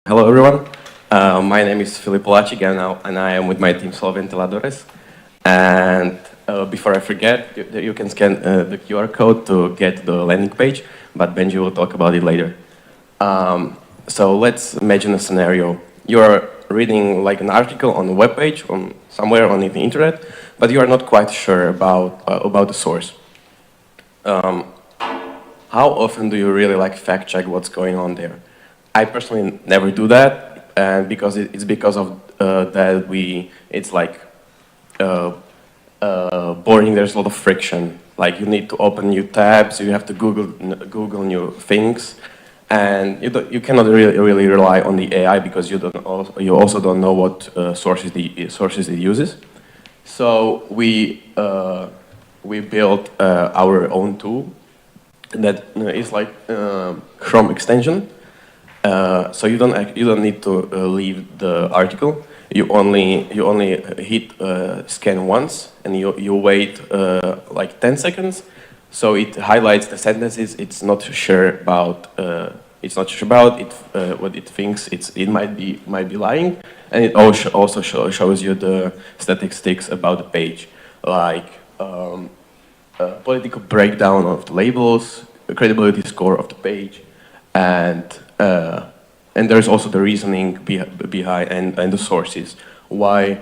Hello, everyone. My name is Filip Polacik, and I am with my team Solve Ventiladores. And before I forget, you can scan the QR code to get the landing page, but Benji will talk about it later. So let's imagine a scenario. You're reading like an article on a web page from somewhere on the internet, but you are not quite sure about the source. How often do you really like fact check what's going on there? I personally never do that, and it's because of that it's like boring. There's a lot of friction. Like you need to open new tabs, you have to Google new things, and you cannot really rely on the AI because you also don't know what sources it uses. So we built our own tool that is like Chrome extension. So you don't need to leave the article. You only hit scan once, and you wait like 10 seconds. So it highlights the sentences it's not sure about. What it thinks it might be lying, and it also shows you the statistics about the page, like political breakdown of the labels, the credibility score of the page, and there's also the reasoning behind and the sources why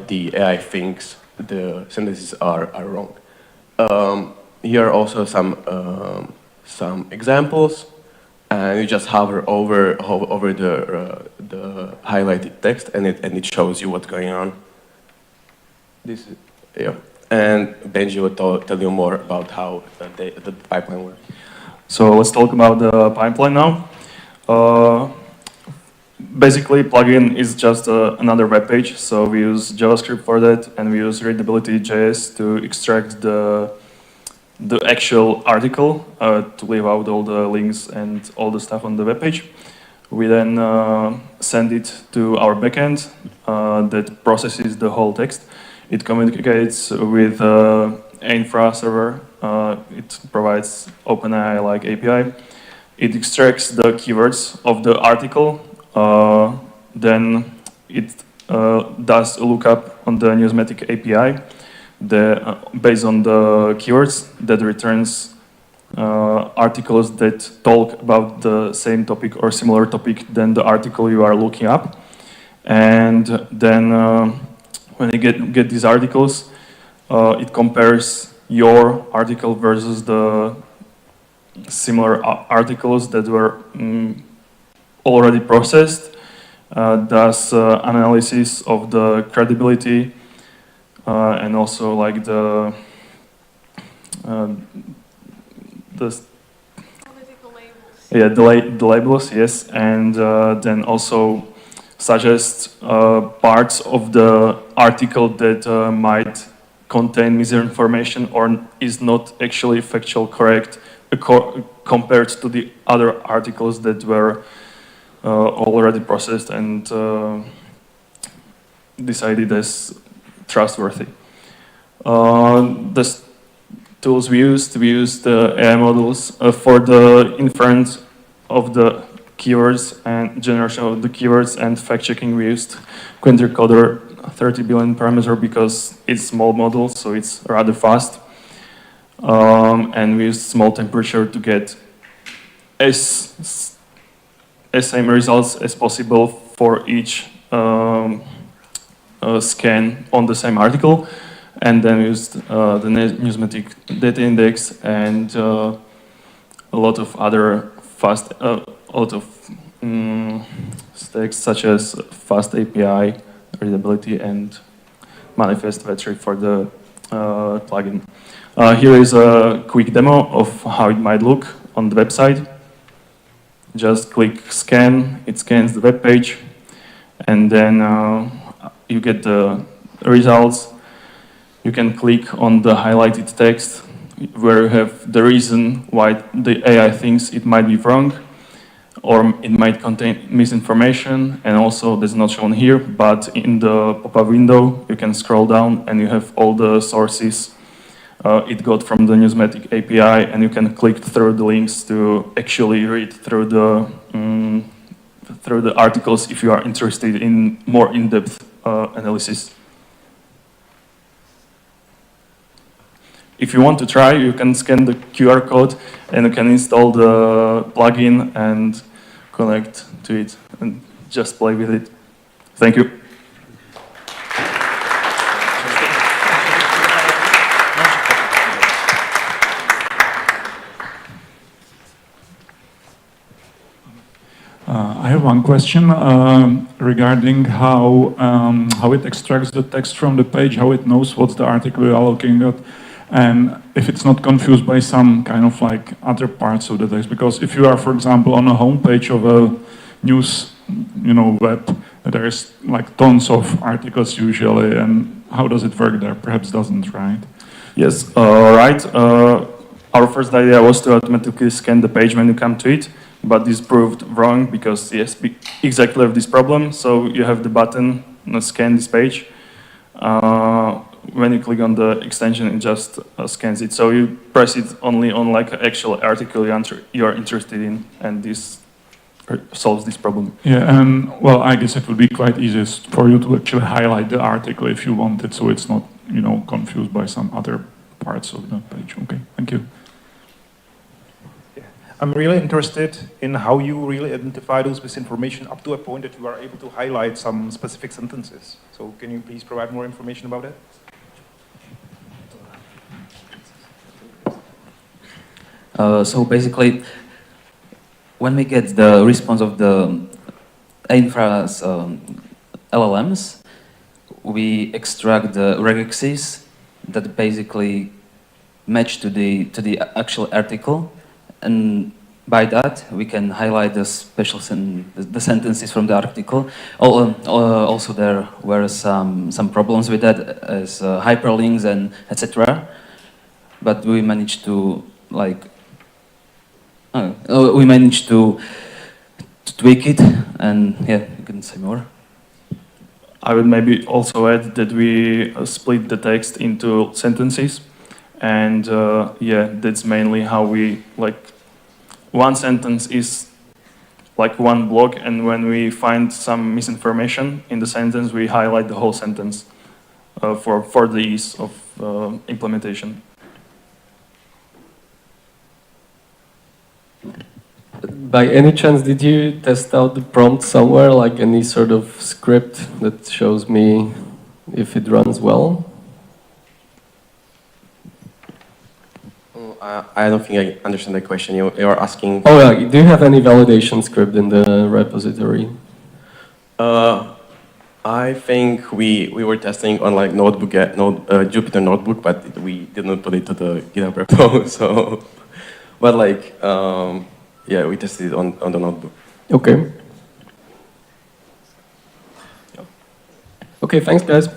the AI thinks the sentences are wrong. Here are also some examples, and you just hover over the highlighted text, and it shows you what's going on. This is and Benji will tell you more about how the pipeline works. So let's talk about the pipeline now. Basically, plugin is just another web page. So we use JavaScript for that, and we use readability.js to extract the actual article to leave out all the links and all the stuff on the web page. We then send it to our backend that processes the whole text. It communicates with infra server. It provides OpenAI-like API. It extracts the keywords of the article. Then it does a lookup on the Newsmatics API based on the keywords that returns articles that talk about the same topic or similar topic than the article you are looking up. And then when you get these articles, it compares your article versus the similar articles that were already processed, does analysis of the credibility and also like the political labels. Yeah, the labels, yes, and then also suggest parts of the article that might contain misinformation or is not actually factual correct compared to the other articles that were already processed and decided as trustworthy. The tools we used the AI models for the inference of the keywords and generation of the keywords and fact-checking. We used quinticoder 30 billion parameter because it's small model, so it's rather fast. And we used small temperature to get as same results as possible for each scan on the same article. And then we used the Newsmatics data index and a lot of other fast, stacks such as fast API, readability, and manifest battery for the plugin. Here is a quick demo of how it might look on the website. Just click scan, it scans the web page, and then you get the results. You can click on the highlighted text where you have the reason why the AI thinks it might be wrong or it might contain misinformation, and also that's not shown here, but in the pop-up window you can scroll down and you have all the sources it got from the Newsmatics API, and you can click through the links to actually read through the through the articles if you are interested in more in-depth analysis. If you want to try, you can scan the QR code and you can install the plugin and connect to it and just play with it. Thank you. I have one question regarding how it extracts the text from the page, how it knows what's the article you are looking at, and if it's not confused by some kind of like other parts of the text. Because if you are, for example, on a homepage of a news, web, there is like tons of articles usually, and how does it work there? Perhaps doesn't, right? Yes, right. Our first idea was to automatically scan the page when you come to it, but this proved wrong because yes, exactly of this problem. So you have the button, scan this page. When you click on the extension, it just scans it. So you press it only on like an actual article you are interested in, and this solves this problem. Yeah, and well, I guess it would be quite easy for you to actually highlight the article if you want it, so it's not, confused by some other parts of the page. Okay, thank you. I'm really interested in how you really identify those misinformation up to a point that you are able to highlight some specific sentences. So can you please provide more information about that? So basically, when we get the response of the infra's LLMs, we extract the regexes that basically match to the actual article, and by that we can highlight the special the sentences from the article. Also, there were some problems with that, as hyperlinks and etc. But we managed to tweak it, and yeah, you can say more. I would maybe also add that we split the text into sentences, and yeah, that's mainly how we one sentence is like one block, and when we find some misinformation in the sentence, we highlight the whole sentence for the ease of implementation. By any chance, did you test out the prompt somewhere, like any sort of script that shows me if it runs well? I don't think I understand the question. You're asking. Oh yeah, do you have any validation script in the repository? I think we were testing on like Jupyter Notebook, but we didn't put it to the GitHub repo. So, but yeah, we tested it on the notebook. Okay. Okay, thanks guys.